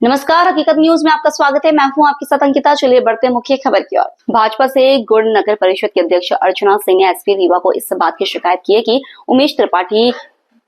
नमस्कार, हकीकत न्यूज में आपका स्वागत है। मैं हूं आपके साथ अंकिता। चलिए बढ़ते हैं मुख्य खबर की ओर। भाजपा से गुड़ नगर परिषद के अध्यक्ष अर्चना सिंह ने एसपी रीवा को इस बात की शिकायत की है कि उमेश त्रिपाठी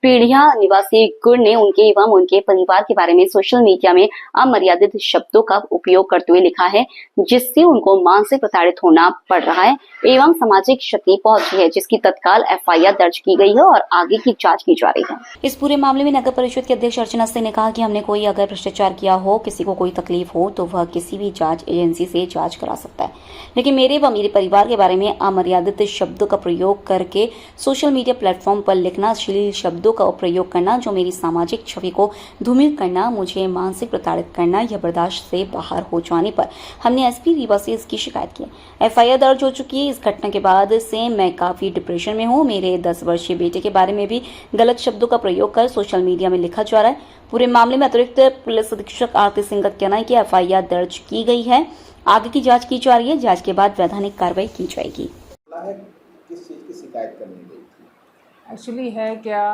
पीढ़िया निवासी गुड़ ने उनके एवं उनके परिवार के बारे में सोशल मीडिया में अमर्यादित शब्दों का उपयोग करते हुए लिखा है, जिससे उनको मानसिक प्रताड़ित होना पड़ रहा है एवं सामाजिक क्षति पहुंची है, जिसकी तत्काल एफआईआर दर्ज की गई है और आगे की जांच की जा रही है। इस पूरे मामले में नगर परिषद के अध्यक्ष अर्चना सिंह ने कहा कि हमने कोई अगर भ्रष्टाचार किया हो, किसी को कोई तकलीफ हो तो वह किसी भी जांच एजेंसी से जांच करा सकता है, लेकिन मेरे व मेरे परिवार के बारे में अमर्यादित शब्दों का प्रयोग करके सोशल मीडिया प्लेटफॉर्म पर लिखना, अश्लील शब्दों का प्रयोग करना, जो मेरी सामाजिक छवि को धूमिल करना, मुझे मानसिक प्रताड़ित करना, यह बर्दाश्त से बाहर हो जाने पर हमने एसपी रीवा से इसकी शिकायत की। एफआईआर दर्ज हो चुकी है। इस घटना के बाद से मैं काफी डिप्रेशन में हूँ। मेरे 10 वर्षीय बेटे के बारे में भी गलत शब्दों का प्रयोग कर सोशल मीडिया में लिखा जा रहा है। पूरे मामले में अतिरिक्त पुलिस अधीक्षक आरती सिंह का कहना है कि एफआईआर दर्ज की गई है, आगे की जांच की जा रही है। जांच के बाद वैधानिक कार्रवाई की जाएगी। किस चीज़ की शिकायत करनी गई थी? एक्चुअली है क्या,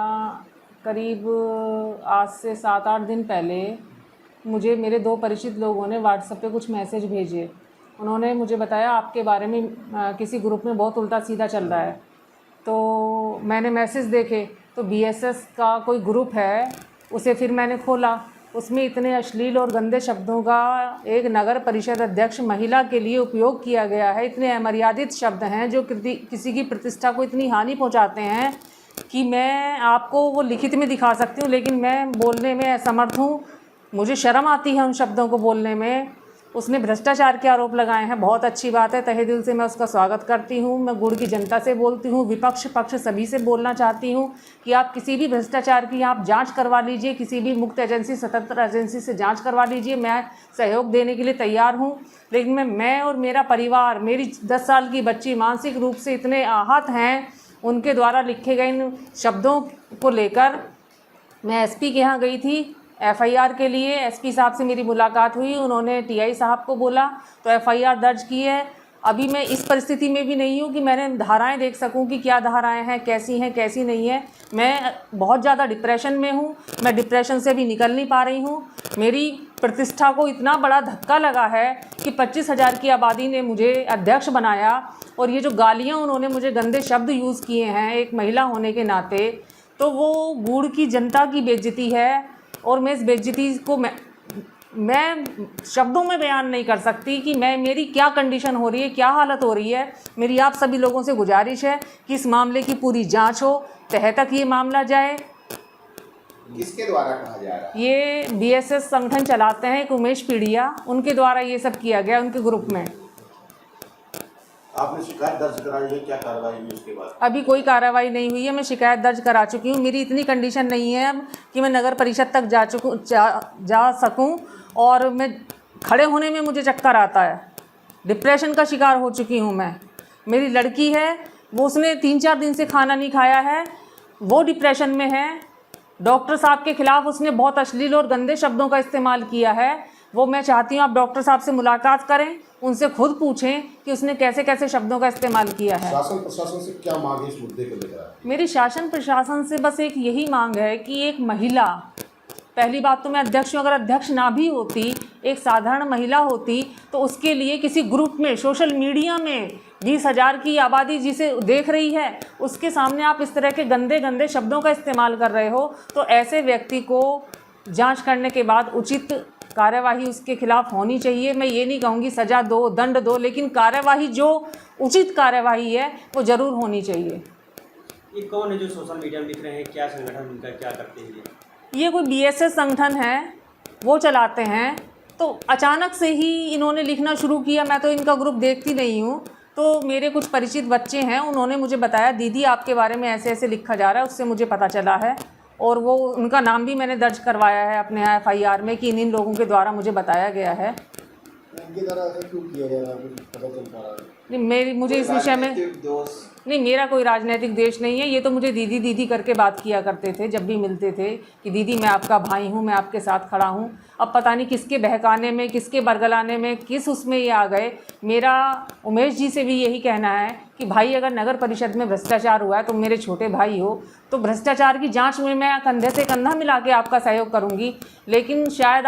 करीब आज से 7-8 दिन पहले मुझे मेरे 2 परिचित लोगों ने व्हाट्सएप पे कुछ मैसेज भेजे। उन्होंने मुझे बताया आपके बारे में किसी ग्रुप में बहुत उल्टा सीधा चल रहा है। तो मैंने मैसेज देखे तो बीएसएस का कोई ग्रुप है, उसे फिर मैंने खोला। उसमें इतने अश्लील और गंदे शब्दों का एक नगर परिषद अध्यक्ष महिला के लिए उपयोग किया गया है। इतने अमर्यादित शब्द हैं जो किसी की प्रतिष्ठा को इतनी हानि पहुंचाते हैं कि मैं आपको वो लिखित में दिखा सकती हूँ, लेकिन मैं बोलने में असमर्थ हूँ। मुझे शर्म आती है उन शब्दों को बोलने में। उसने भ्रष्टाचार के आरोप लगाए हैं। बहुत अच्छी बात है, तहे दिल से मैं उसका स्वागत करती हूँ। मैं गुड़ की जनता से बोलती हूँ, विपक्ष पक्ष सभी से बोलना चाहती हूँ कि आप किसी भी भ्रष्टाचार की आप जांच करवा लीजिए, किसी भी मुक्त एजेंसी, स्वतंत्र एजेंसी से जांच करवा लीजिए। मैं सहयोग देने के लिए तैयार हूँ, लेकिन मैं और मेरा परिवार, मेरी 10 साल की बच्ची मानसिक रूप से इतने आहत हैं उनके द्वारा लिखे गए इन शब्दों को लेकर मैं एसपी के यहाँ गई थी एफआईआर के लिए। एसपी साहब से मेरी मुलाकात हुई, उन्होंने टीआई साहब को बोला तो एफआईआर दर्ज की है। अभी मैं इस परिस्थिति में भी नहीं हूँ कि मैंने धाराएं देख सकूँ कि क्या धाराएं हैं, कैसी नहीं है। मैं बहुत ज़्यादा डिप्रेशन में हूँ। मैं डिप्रेशन से भी निकल नहीं पा रही हूँ। मेरी प्रतिष्ठा को इतना बड़ा धक्का लगा है कि 25,000 की आबादी ने मुझे अध्यक्ष बनाया, और ये जो गालियाँ उन्होंने मुझे गंदे शब्द यूज़ किए हैं एक महिला होने के नाते, तो वो गुड़ की जनता की बेइज्जती है। और मैं इस बेइज्जती को मैं शब्दों में बयान नहीं कर सकती कि मेरी क्या कंडीशन हो रही है, क्या हालत हो रही है। मेरी आप सभी लोगों से गुजारिश है कि इस मामले की पूरी जांच हो, तह तक ये मामला जाए। किसके द्वारा कहा जा रहा है? ये बीएसएस संगठन चलाते हैं, एक उमेश पीढ़िया, उनके द्वारा ये सब किया गया उनके ग्रुप में। आपने शिकायत दर्ज कराई है, क्या कार्रवाई हुई उसके बाद? अभी कोई कार्रवाई नहीं हुई है। मैं शिकायत दर्ज करा चुकी हूँ। मेरी इतनी कंडीशन नहीं है अब कि मैं नगर परिषद तक जा सकूँ, और मैं खड़े होने में मुझे चक्कर आता है। डिप्रेशन का शिकार हो चुकी हूँ मैं। मेरी लड़की है, वो उसने 3-4 दिन से खाना नहीं खाया है, वो डिप्रेशन में है। डॉक्टर साहब के खिलाफ उसने बहुत अश्लील और गंदे शब्दों का इस्तेमाल किया है। वो मैं चाहती हूँ आप डॉक्टर साहब से मुलाकात करें, उनसे खुद पूछें कि उसने कैसे कैसे शब्दों का इस्तेमाल किया है। शासन प्रशासन से क्या मांग है इस मुद्दे को लेकर? मेरी शासन प्रशासन से बस एक यही मांग है कि एक महिला, पहली बात तो मैं अध्यक्ष हूँ, अगर अध्यक्ष ना भी होती, एक साधारण महिला होती, तो उसके लिए किसी ग्रुप में, सोशल मीडिया में 20,000 की आबादी जिसे देख रही है, उसके सामने आप इस तरह के गंदे गंदे शब्दों का इस्तेमाल कर रहे हो, तो ऐसे व्यक्ति को जांच करने के बाद उचित कार्यवाही उसके खिलाफ होनी चाहिए। मैं ये नहीं कहूँगी सज़ा दो, दंड दो, लेकिन कार्यवाही, जो उचित कार्यवाही है वो ज़रूर होनी चाहिए। ये कौन है जो सोशल मीडिया में लिख रहे हैं? क्या संगठन उनका, क्या करते हैं ये कोई बीएसएस संगठन है, वो चलाते हैं। तो अचानक से ही इन्होंने लिखना शुरू किया। मैं तो इनका ग्रुप देखती नहीं हूँ, तो मेरे कुछ परिचित बच्चे हैं, उन्होंने मुझे बताया दीदी आपके बारे में ऐसे ऐसे लिखा जा रहा है, उससे मुझे पता चला है। और वो उनका नाम भी मैंने दर्ज करवाया है अपने एफआईआर में कि इन लोगों के द्वारा मुझे बताया गया है। उनके द्वारा ऐसा क्यों किया जा रहा है, कुछ पता चल पा रहा है? मुझे इस विषय में राजनीतिक दोष नहीं, मेरा कोई राजनीतिक देश नहीं है। ये तो मुझे दीदी दीदी करके बात किया करते थे जब भी मिलते थे कि दीदी मैं आपका भाई हूँ, मैं आपके साथ खड़ा हूँ। अब पता नहीं किसके बहकाने में, किसके बरगलाने में, किस उसमें ये आ गए। मेरा उमेश जी से भी यही कहना है कि भाई अगर नगर परिषद में भ्रष्टाचार हुआ है, तुम मेरे छोटे भाई हो, तो भ्रष्टाचार की जांच में मैं कंधे से कंधा मिला के आपका सहयोग करूँगी। लेकिन शायद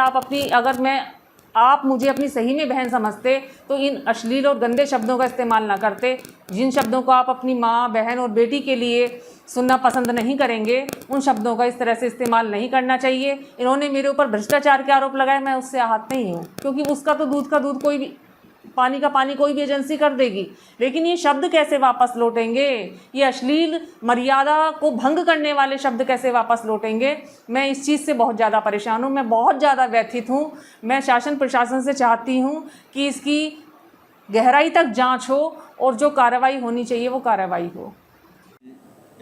आप मुझे अपनी सही में बहन समझते तो इन अश्लील और गंदे शब्दों का इस्तेमाल ना करते। जिन शब्दों को आप अपनी माँ, बहन और बेटी के लिए सुनना पसंद नहीं करेंगे, उन शब्दों का इस तरह से इस्तेमाल नहीं करना चाहिए। इन्होंने मेरे ऊपर भ्रष्टाचार के आरोप लगाए, मैं उससे आहत नहीं हूँ, क्योंकि उसका तो दूध का दूध कोई भी, पानी का पानी कोई भी एजेंसी कर देगी। लेकिन ये शब्द कैसे वापस लौटेंगे, ये अश्लील मर्यादा को भंग करने वाले शब्द कैसे वापस लौटेंगे, मैं इस चीज़ से बहुत ज़्यादा परेशान हूँ। मैं बहुत ज़्यादा व्यथित हूँ। मैं शासन प्रशासन से चाहती हूँ कि इसकी गहराई तक जांच हो और जो कार्रवाई होनी चाहिए वो कार्रवाई हो।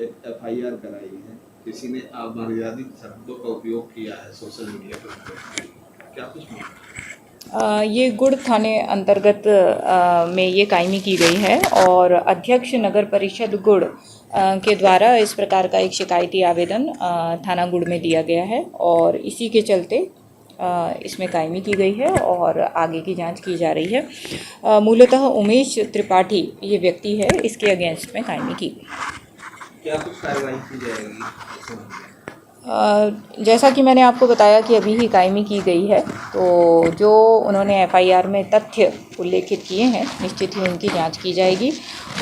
एक FIR कराई है, किसी ने अमर्यादित शब्दों का उपयोग किया है सोशल मीडिया पर, क्या कुछ ये गुड़ थाने अंतर्गत में ये कायमी की गई है और अध्यक्ष नगर परिषद गुड़ के द्वारा इस प्रकार का एक शिकायती आवेदन थाना गुड़ में दिया गया है और इसी के चलते इसमें कायमी की गई है और आगे की जांच की जा रही है। मूलतः उमेश त्रिपाठी ये व्यक्ति है, इसके अगेंस्ट में कायमी की गई। क्या कुछ कार्रवाई की जाएगी? जैसा कि मैंने आपको बताया कि अभी ही कायमी की गई है, तो जो उन्होंने FIR में तथ्य उल्लेखित किए हैं निश्चित ही उनकी जांच की जाएगी,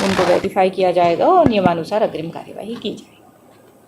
उनको वेरीफाई किया जाएगा और नियमानुसार अग्रिम कार्यवाही की जाएगी।